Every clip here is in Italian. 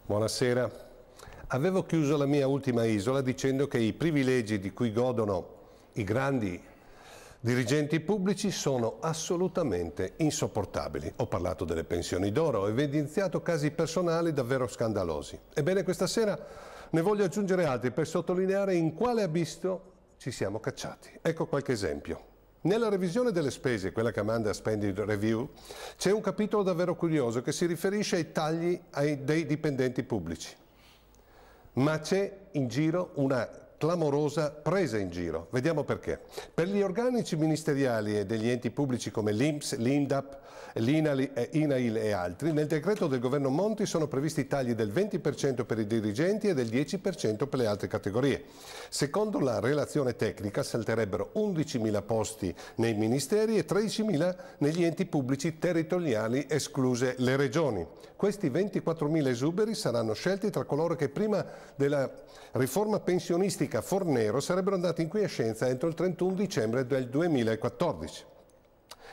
Buonasera. Avevo chiuso la mia ultima isola dicendo che i privilegi di cui godono i grandi dirigenti pubblici sono assolutamente insopportabili. Ho parlato delle pensioni d'oro, ho evidenziato casi personali davvero scandalosi. Ebbene, questa sera ne voglio aggiungere altri per sottolineare in quale abisso ci siamo cacciati. Ecco qualche esempio. Nella revisione delle spese, quella che manda Spending Review, c'è un capitolo davvero curioso che si riferisce ai tagli dei dipendenti pubblici. Ma c'è in giro una clamorosa presa in giro. Vediamo perché. Per gli organici ministeriali e degli enti pubblici come l'INPS, l'INDAP, l'INAIL e altri, nel decreto del governo Monti sono previsti tagli del 20% per i dirigenti e del 10% per le altre categorie. Secondo la relazione tecnica salterebbero 11.000 posti nei ministeri e 13.000 negli enti pubblici territoriali, escluse le regioni. Questi 24.000 esuberi saranno scelti tra coloro che prima della riforma pensionistica Fornero sarebbero andati in quiescenza entro il 31 dicembre del 2014.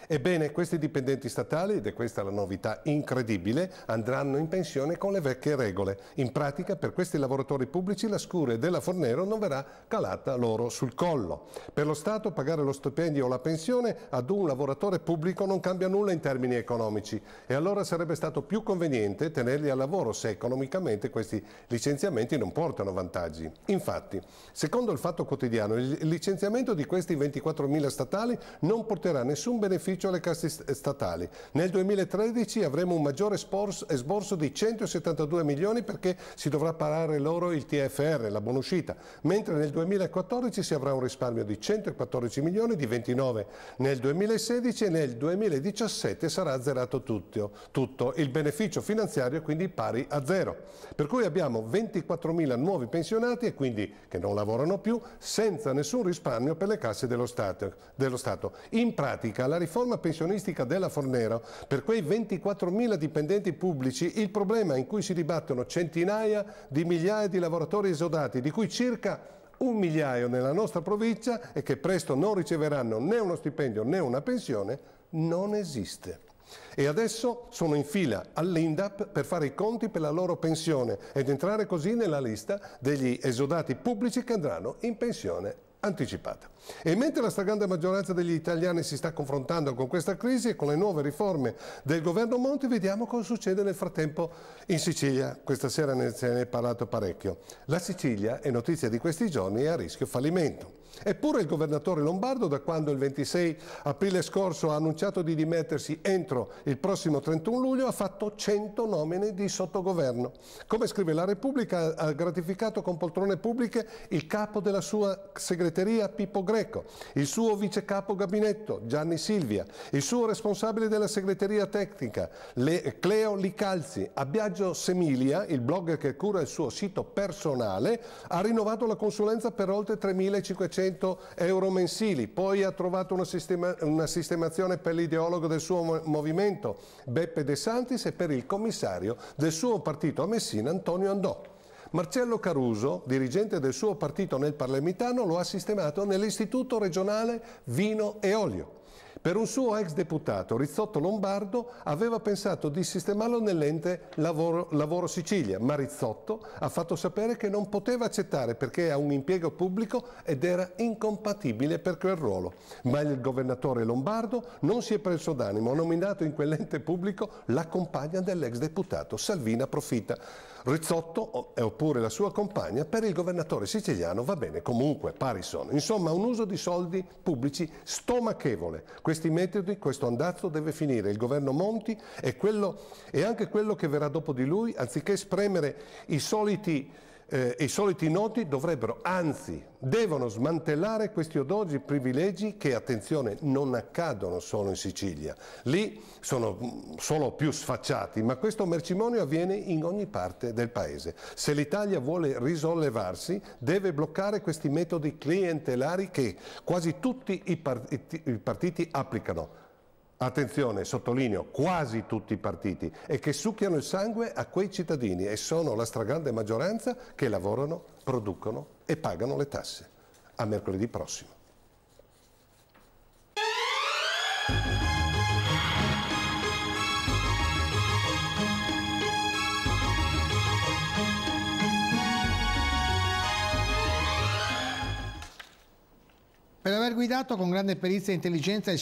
Ebbene, questi dipendenti statali, ed è questa la novità incredibile, andranno in pensione con le vecchie regole. In pratica, per questi lavoratori pubblici la scure della Fornero non verrà calata loro sul collo. Per lo Stato pagare lo stipendio o la pensione ad un lavoratore pubblico non cambia nulla in termini economici e allora sarebbe stato più conveniente tenerli al lavoro se economicamente questi licenziamenti non portano vantaggi. Infatti, secondo il Fatto Quotidiano, il licenziamento di questi 24.000 statali non porterà nessun beneficio alle casse statali. Nel 2013 avremo un maggiore esborso di 172 milioni perché si dovrà pagare loro il TFR, la buonuscita, mentre nel 2014 si avrà un risparmio di 114 milioni, di 29 nel 2016 e nel 2017 sarà azzerato tutto. Il beneficio finanziario quindi pari a zero. Per cui abbiamo 24.000 nuovi pensionati e quindi che non lavorano più senza nessun risparmio per le casse dello Stato. In pratica la riforma pensionistica della Fornero per quei 24.000 dipendenti pubblici, il problema in cui si dibattono centinaia di migliaia di lavoratori esodati, di cui circa 1 migliaio nella nostra provincia e che presto non riceveranno né uno stipendio né una pensione, non esiste. E adesso sono in fila all'INDAP per fare i conti per la loro pensione ed entrare così nella lista degli esodati pubblici che andranno in pensione anticipata. E mentre la stragrande maggioranza degli italiani si sta confrontando con questa crisi e con le nuove riforme del governo Monti, vediamo cosa succede nel frattempo in Sicilia. Questa sera se ne è parlato parecchio. La Sicilia, è notizia di questi giorni, è a rischio fallimento. Eppure il governatore Lombardo, da quando il 26 aprile scorso ha annunciato di dimettersi entro il prossimo 31 luglio, ha fatto 100 nomine di sottogoverno. Come scrive la Repubblica, ha gratificato con poltrone pubbliche il capo della sua segreteria Pippo Greco, il suo vice capo gabinetto Gianni Silvia, il suo responsabile della segreteria tecnica Cleo Licalzi. A Biagio Semilia, il blogger che cura il suo sito personale, ha rinnovato la consulenza per oltre 3.500 euro mensili, poi ha trovato una sistemazione per l'ideologo del suo movimento Beppe De Santis e per il commissario del suo partito a Messina Antonio Andò. Marcello Caruso, dirigente del suo partito nel Palermitano, lo ha sistemato nell'Istituto regionale Vino e Olio. Per un suo ex deputato, Rizzotto Lombardo, aveva pensato di sistemarlo nell'ente Lavoro Sicilia, ma Rizzotto ha fatto sapere che non poteva accettare perché ha un impiego pubblico ed era incompatibile per quel ruolo. Ma il governatore Lombardo non si è preso d'animo, ha nominato in quell'ente pubblico la compagna dell'ex deputato Salvina Profita. Rizzotto, oppure la sua compagna, per il governatore siciliano va bene comunque, pari sono. Insomma, un uso di soldi pubblici stomachevole. Questi metodi, questo andazzo deve finire. Il governo Monti e anche quello che verrà dopo di lui, anziché spremere i soliti noti, dovrebbero, anzi, devono smantellare questi odiosi privilegi che, attenzione, non accadono solo in Sicilia. Lì sono solo più sfacciati, ma questo mercimonio avviene in ogni parte del paese. Se l'Italia vuole risollevarsi, deve bloccare questi metodi clientelari che quasi tutti i partiti applicano. Attenzione, sottolineo, quasi tutti i partiti, e che succhiano il sangue a quei cittadini e sono la stragrande maggioranza che lavorano, producono e pagano le tasse. A mercoledì prossimo. per aver guidato con grande perizia e intelligenza il